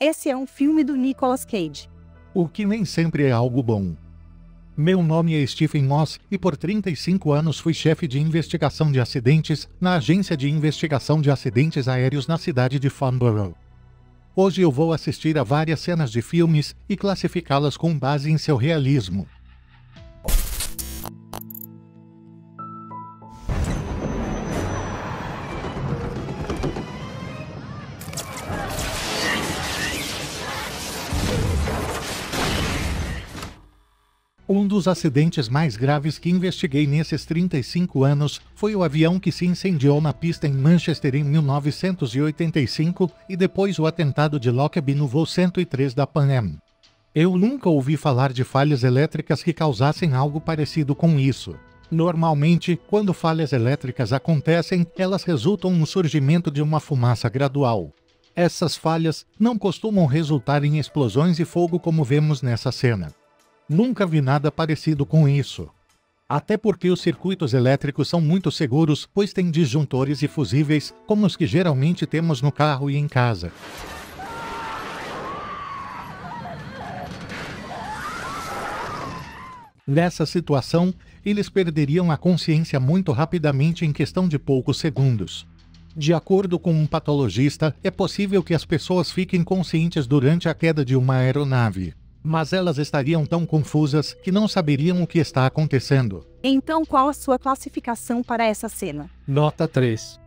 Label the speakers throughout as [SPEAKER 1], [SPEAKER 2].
[SPEAKER 1] Esse é um filme do Nicolas Cage.
[SPEAKER 2] O que nem sempre é algo bom. Meu nome é Stephen Moss e por 35 anos fui chefe de investigação de acidentes na Agência de Investigação de Acidentes Aéreos na cidade de Farnborough. Hoje eu vou assistir a várias cenas de filmes e classificá-las com base em seu realismo. Um dos acidentes mais graves que investiguei nesses 35 anos foi o avião que se incendiou na pista em Manchester em 1985 e depois o atentado de Lockerbie no voo 103 da Pan Am. Eu nunca ouvi falar de falhas elétricas que causassem algo parecido com isso. Normalmente, quando falhas elétricas acontecem, elas resultam no surgimento de uma fumaça gradual. Essas falhas não costumam resultar em explosões e fogo como vemos nessa cena. Nunca vi nada parecido com isso. Até porque os circuitos elétricos são muito seguros, pois têm disjuntores e fusíveis, como os que geralmente temos no carro e em casa. Nessa situação, eles perderiam a consciência muito rapidamente em questão de poucos segundos. De acordo com um patologista, é possível que as pessoas fiquem conscientes durante a queda de uma aeronave. Mas elas estariam tão confusas que não saberiam o que está acontecendo.
[SPEAKER 1] Então qual a sua classificação para essa cena?
[SPEAKER 3] Nota 3.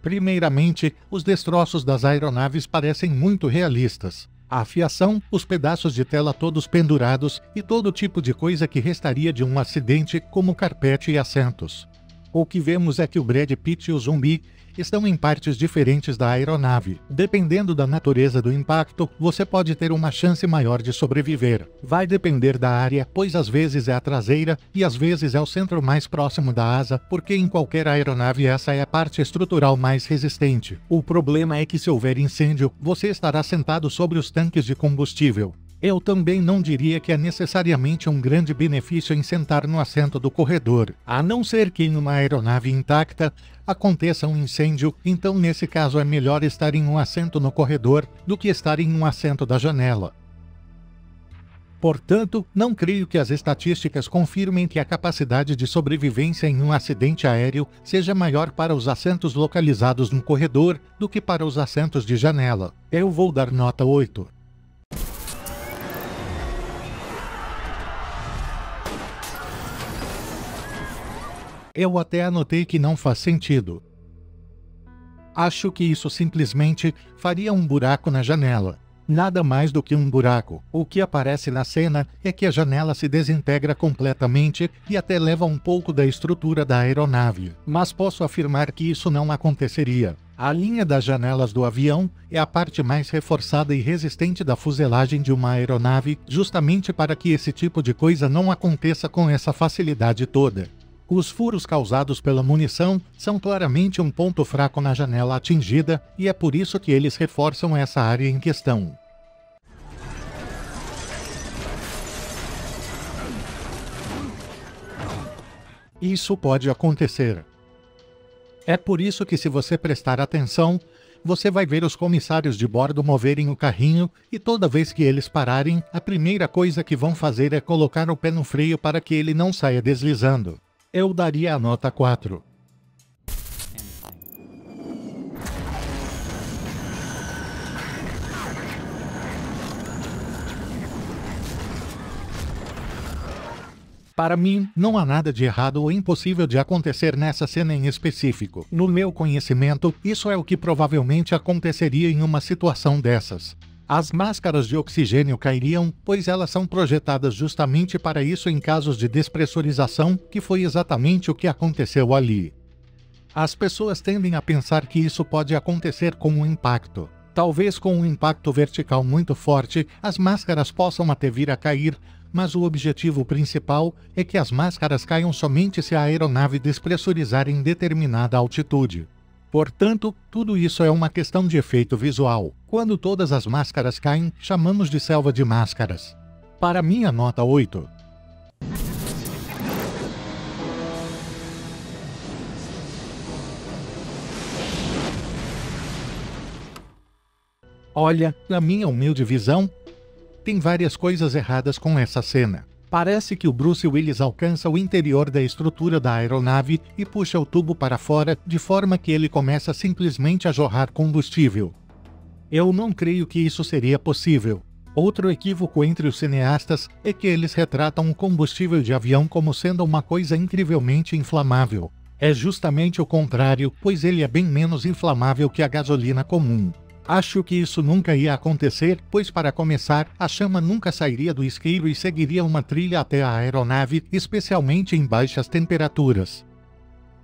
[SPEAKER 2] Primeiramente, os destroços das aeronaves parecem muito realistas. A fiação, os pedaços de tela todos pendurados e todo tipo de coisa que restaria de um acidente, como carpete e assentos. O que vemos é que o Brad Pitt e o zumbi estão em partes diferentes da aeronave. Dependendo da natureza do impacto, você pode ter uma chance maior de sobreviver. Vai depender da área, pois às vezes é a traseira e às vezes é o centro mais próximo da asa, porque em qualquer aeronave essa é a parte estrutural mais resistente. O problema é que se houver incêndio, você estará sentado sobre os tanques de combustível. Eu também não diria que é necessariamente um grande benefício em sentar no assento do corredor, a não ser que em uma aeronave intacta aconteça um incêndio, então nesse caso é melhor estar em um assento no corredor do que estar em um assento da janela. Portanto, não creio que as estatísticas confirmem que a capacidade de sobrevivência em um acidente aéreo seja maior para os assentos localizados no corredor do que para os assentos de janela. Eu vou dar nota 8. Eu até anotei que não faz sentido. Acho que isso simplesmente faria um buraco na janela. Nada mais do que um buraco. O que aparece na cena é que a janela se desintegra completamente e até leva um pouco da estrutura da aeronave. Mas posso afirmar que isso não aconteceria. A linha das janelas do avião é a parte mais reforçada e resistente da fuselagem de uma aeronave, justamente para que esse tipo de coisa não aconteça com essa facilidade toda. Os furos causados pela munição são claramente um ponto fraco na janela atingida e é por isso que eles reforçam essa área em questão. Isso pode acontecer. É por isso que, se você prestar atenção, você vai ver os comissários de bordo moverem o carrinho e toda vez que eles pararem, a primeira coisa que vão fazer é colocar o pé no freio para que ele não saia deslizando. Eu daria a nota 4. Para mim, não há nada de errado ou impossível de acontecer nessa cena em específico. No meu conhecimento, isso é o que provavelmente aconteceria em uma situação dessas. As máscaras de oxigênio cairiam, pois elas são projetadas justamente para isso em casos de despressurização, que foi exatamente o que aconteceu ali. As pessoas tendem a pensar que isso pode acontecer com um impacto. Talvez com um impacto vertical muito forte, as máscaras possam até vir a cair, mas o objetivo principal é que as máscaras caiam somente se a aeronave despressurizar em determinada altitude. Portanto, tudo isso é uma questão de efeito visual. Quando todas as máscaras caem, chamamos de selva de máscaras. Para minha nota 8. Olha, na minha humilde visão, tem várias coisas erradas com essa cena. Parece que o Bruce Willis alcança o interior da estrutura da aeronave e puxa o tubo para fora, de forma que ele começa simplesmente a jorrar combustível. Eu não creio que isso seria possível. Outro equívoco entre os cineastas é que eles retratam o combustível de avião como sendo uma coisa incrivelmente inflamável. É justamente o contrário, pois ele é bem menos inflamável que a gasolina comum. Acho que isso nunca ia acontecer, pois para começar, a chama nunca sairia do isqueiro e seguiria uma trilha até a aeronave, especialmente em baixas temperaturas.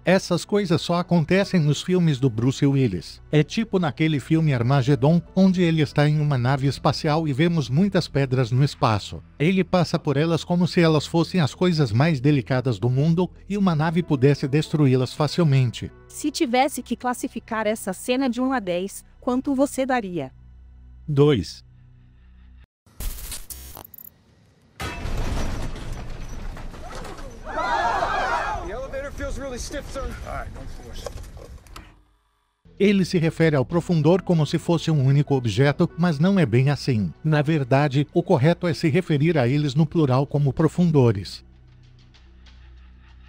[SPEAKER 2] Essas coisas só acontecem nos filmes do Bruce Willis. É tipo naquele filme Armageddon, onde ele está em uma nave espacial e vemos muitas pedras no espaço. Ele passa por elas como se elas fossem as coisas mais delicadas do mundo e uma nave pudesse destruí-las facilmente.
[SPEAKER 1] Se tivesse que classificar essa cena de 1 a 10, quanto você daria?
[SPEAKER 2] 2. Ele se refere ao profundor como se fosse um único objeto, mas não é bem assim. Na verdade, o correto é se referir a eles no plural como profundores.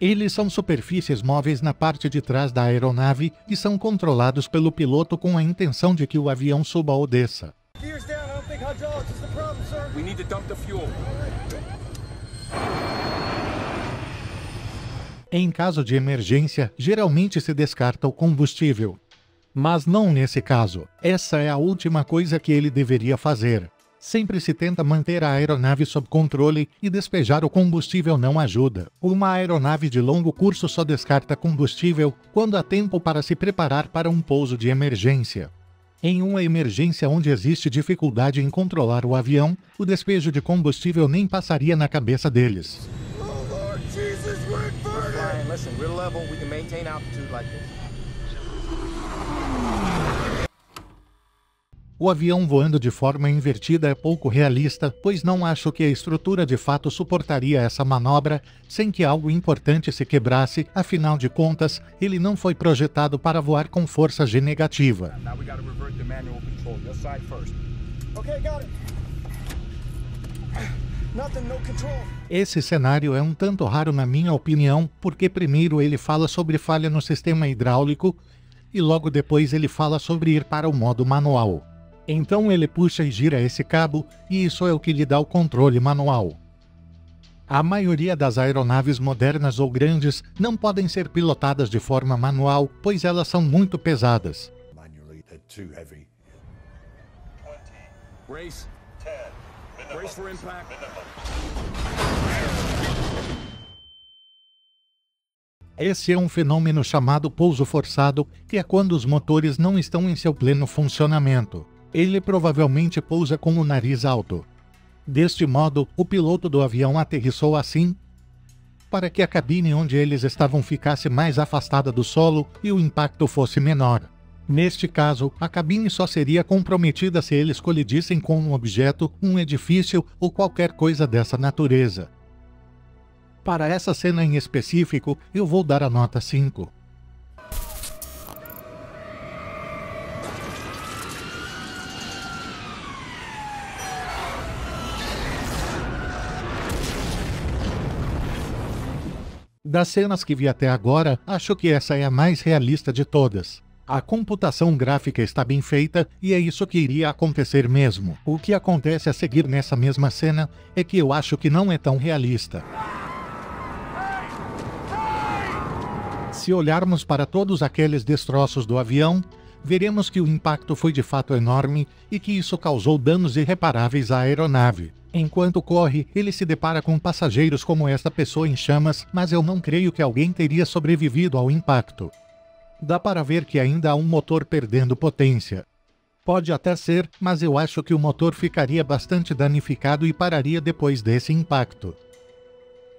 [SPEAKER 2] Eles são superfícies móveis na parte de trás da aeronave e são controlados pelo piloto com a intenção de que o avião suba ou desça. Em caso de emergência, geralmente se descarta o combustível. Mas não nesse caso. Essa é a última coisa que ele deveria fazer. Sempre se tenta manter a aeronave sob controle e despejar o combustível não ajuda. Uma aeronave de longo curso só descarta combustível quando há tempo para se preparar para um pouso de emergência. Em uma emergência onde existe dificuldade em controlar o avião, o despejo de combustível nem passaria na cabeça deles. O avião voando de forma invertida é pouco realista, pois não acho que a estrutura de fato suportaria essa manobra sem que algo importante se quebrasse, afinal de contas, ele não foi projetado para voar com força G negativa. Esse cenário é um tanto raro na minha opinião, porque primeiro ele fala sobre falha no sistema hidráulico e logo depois ele fala sobre ir para o modo manual. Então ele puxa e gira esse cabo, e isso é o que lhe dá o controle manual. A maioria das aeronaves modernas ou grandes não podem ser pilotadas de forma manual, pois elas são muito pesadas. Esse é um fenômeno chamado pouso forçado, que é quando os motores não estão em seu pleno funcionamento. Ele provavelmente pousa com o nariz alto. Deste modo, o piloto do avião aterrissou assim, para que a cabine onde eles estavam ficasse mais afastada do solo e o impacto fosse menor. Neste caso, a cabine só seria comprometida se eles colidissem com um objeto, um edifício ou qualquer coisa dessa natureza. Para essa cena em específico, eu vou dar a nota 5. Das cenas que vi até agora, acho que essa é a mais realista de todas. A computação gráfica está bem feita e é isso que iria acontecer mesmo. O que acontece a seguir nessa mesma cena é que eu acho que não é tão realista. Se olharmos para todos aqueles destroços do avião, veremos que o impacto foi de fato enorme e que isso causou danos irreparáveis à aeronave. Enquanto corre, ele se depara com passageiros como esta pessoa em chamas, mas eu não creio que alguém teria sobrevivido ao impacto. Dá para ver que ainda há um motor perdendo potência. Pode até ser, mas eu acho que o motor ficaria bastante danificado e pararia depois desse impacto.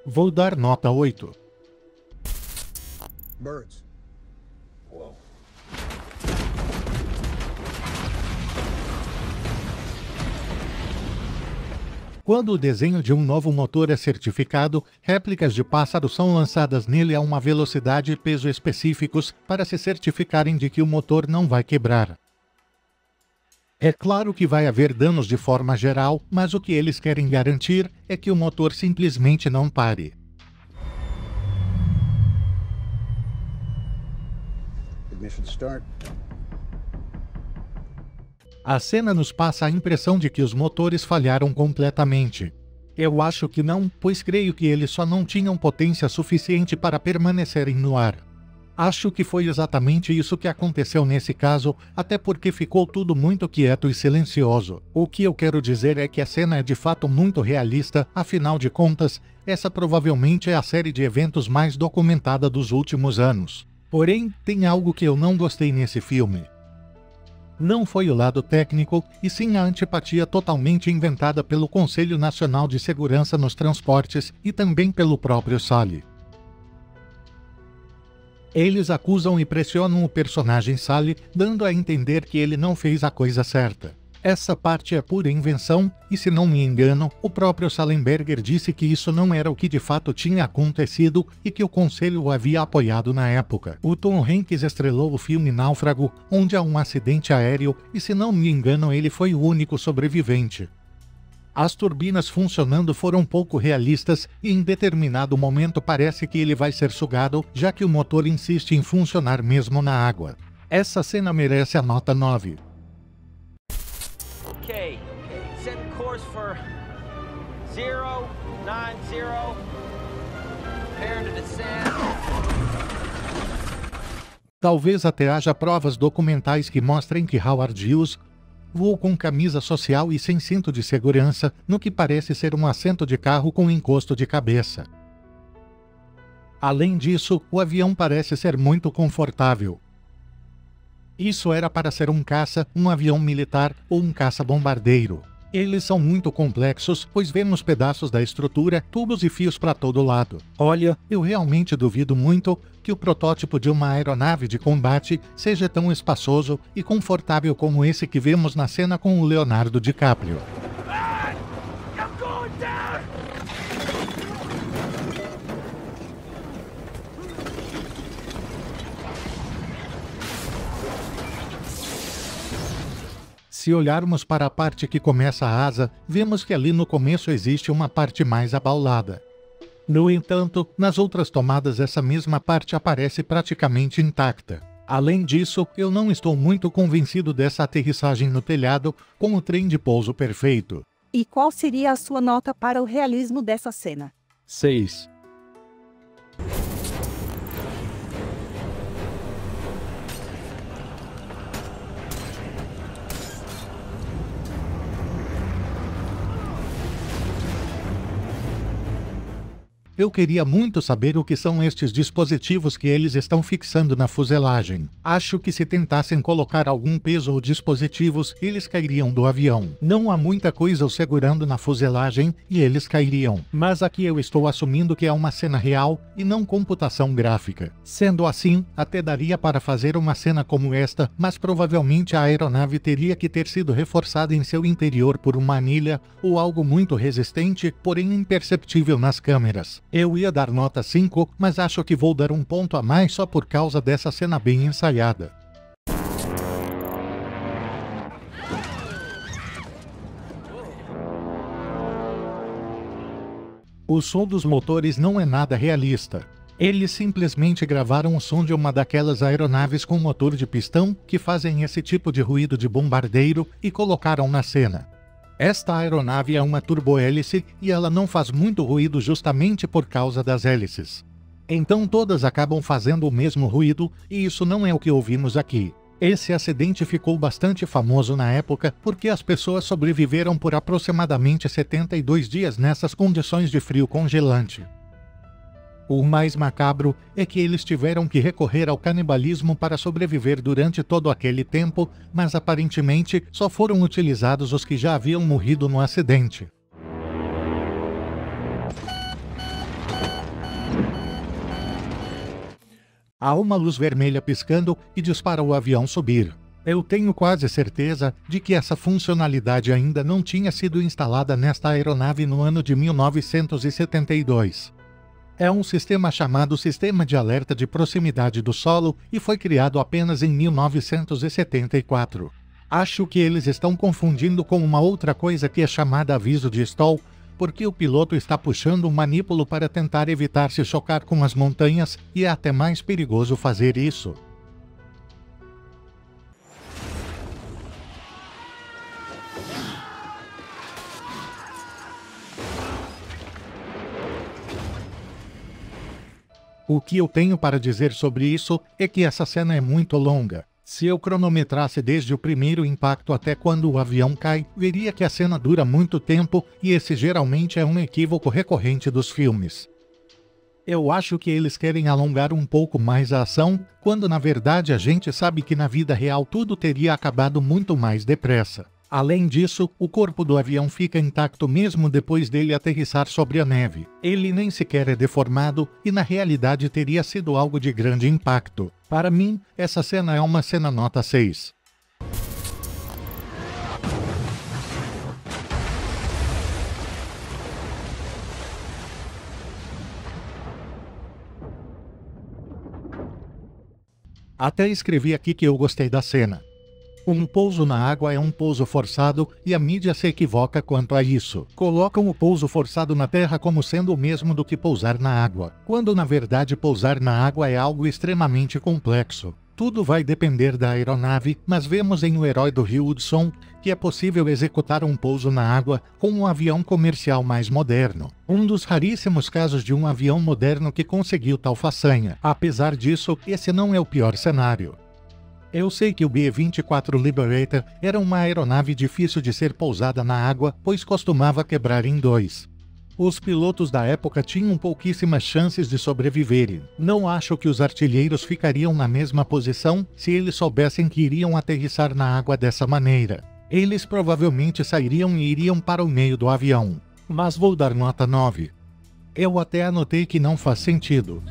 [SPEAKER 2] Vou dar nota 8.
[SPEAKER 3] Birds. Whoa.
[SPEAKER 2] Quando o desenho de um novo motor é certificado, réplicas de pássaros são lançadas nele a uma velocidade e peso específicos para se certificarem de que o motor não vai quebrar. É claro que vai haver danos de forma geral, mas o que eles querem garantir é que o motor simplesmente não pare.
[SPEAKER 3] Ignition start.
[SPEAKER 2] A cena nos passa a impressão de que os motores falharam completamente. Eu acho que não, pois creio que eles só não tinham potência suficiente para permanecerem no ar. Acho que foi exatamente isso que aconteceu nesse caso, até porque ficou tudo muito quieto e silencioso. O que eu quero dizer é que a cena é de fato muito realista, afinal de contas, essa provavelmente é a série de eventos mais documentada dos últimos anos. Porém, tem algo que eu não gostei nesse filme. Não foi o lado técnico, e sim a antipatia totalmente inventada pelo Conselho Nacional de Segurança nos Transportes e também pelo próprio Sully. Eles acusam e pressionam o personagem Sully, dando a entender que ele não fez a coisa certa. Essa parte é pura invenção, e se não me engano, o próprio Sullenberger disse que isso não era o que de fato tinha acontecido e que o conselho o havia apoiado na época. O Tom Hanks estrelou o filme Náufrago, onde há um acidente aéreo e, se não me engano, ele foi o único sobrevivente. As turbinas funcionando foram pouco realistas e em determinado momento parece que ele vai ser sugado, já que o motor insiste em funcionar mesmo na água. Essa cena merece a nota 9.
[SPEAKER 4] Okay, set course for 090. Prepare to descend.
[SPEAKER 2] Talvez até haja provas documentais que mostrem que Howard Hughes voou com camisa social e sem cinto de segurança, no que parece ser um assento de carro com encosto de cabeça. Além disso, o avião parece ser muito confortável. Isso era para ser um caça, um avião militar ou um caça-bombardeiro. Eles são muito complexos, pois vemos pedaços da estrutura, tubos e fios para todo lado. Olha, eu realmente duvido muito que o protótipo de uma aeronave de combate seja tão espaçoso e confortável como esse que vemos na cena com o Leonardo DiCaprio. Se olharmos para a parte que começa a asa, vemos que ali no começo existe uma parte mais abaulada. No entanto, nas outras tomadas essa mesma parte aparece praticamente intacta. Além disso, eu não estou muito convencido dessa aterrissagem no telhado com o trem de pouso perfeito.
[SPEAKER 1] E qual seria a sua nota para o realismo dessa cena?
[SPEAKER 2] 6. Eu queria muito saber o que são estes dispositivos que eles estão fixando na fuselagem. Acho que se tentassem colocar algum peso ou dispositivos, eles cairiam do avião. Não há muita coisa os segurando na fuselagem e eles cairiam. Mas aqui eu estou assumindo que é uma cena real e não computação gráfica. Sendo assim, até daria para fazer uma cena como esta, mas provavelmente a aeronave teria que ter sido reforçada em seu interior por uma anilha ou algo muito resistente, porém imperceptível nas câmeras. Eu ia dar nota 5, mas acho que vou dar um ponto a mais só por causa dessa cena bem ensaiada. O som dos motores não é nada realista. Eles simplesmente gravaram o som de uma daquelas aeronaves com motor de pistão que fazem esse tipo de ruído de bombardeiro e colocaram na cena. Esta aeronave é uma turbohélice e ela não faz muito ruído justamente por causa das hélices. Então todas acabam fazendo o mesmo ruído e isso não é o que ouvimos aqui. Esse acidente ficou bastante famoso na época porque as pessoas sobreviveram por aproximadamente 72 dias nessas condições de frio congelante. O mais macabro é que eles tiveram que recorrer ao canibalismo para sobreviver durante todo aquele tempo, mas aparentemente só foram utilizados os que já haviam morrido no acidente. Há uma luz vermelha piscando e dispara o avião subir. Eu tenho quase certeza de que essa funcionalidade ainda não tinha sido instalada nesta aeronave no ano de 1972. É um sistema chamado Sistema de Alerta de Proximidade do Solo e foi criado apenas em 1974. Acho que eles estão confundindo com uma outra coisa que é chamada aviso de stall, porque o piloto está puxando um manípulo para tentar evitar se chocar com as montanhas e é até mais perigoso fazer isso. O que eu tenho para dizer sobre isso é que essa cena é muito longa. Se eu cronometrasse desde o primeiro impacto até quando o avião cai, veria que a cena dura muito tempo e esse geralmente é um equívoco recorrente dos filmes. Eu acho que eles querem alongar um pouco mais a ação, quando na verdade a gente sabe que na vida real tudo teria acabado muito mais depressa. Além disso, o corpo do avião fica intacto mesmo depois dele aterrissar sobre a neve. Ele nem sequer é deformado e na realidade teria sido algo de grande impacto. Para mim, essa cena é uma cena nota 6. Até escrevi aqui que eu gostei da cena. Um pouso na água é um pouso forçado e a mídia se equivoca quanto a isso. Colocam o pouso forçado na terra como sendo o mesmo do que pousar na água, quando na verdade pousar na água é algo extremamente complexo. Tudo vai depender da aeronave, mas vemos em O Herói do Rio Hudson que é possível executar um pouso na água com um avião comercial mais moderno. Um dos raríssimos casos de um avião moderno que conseguiu tal façanha. Apesar disso, esse não é o pior cenário. Eu sei que o B-24 Liberator era uma aeronave difícil de ser pousada na água, pois costumava quebrar em dois. Os pilotos da época tinham pouquíssimas chances de sobreviverem. Não acho que os artilheiros ficariam na mesma posição se eles soubessem que iriam aterrissar na água dessa maneira. Eles provavelmente sairiam e iriam para o meio do avião. Mas vou dar nota 9. Eu até anotei que não faz sentido.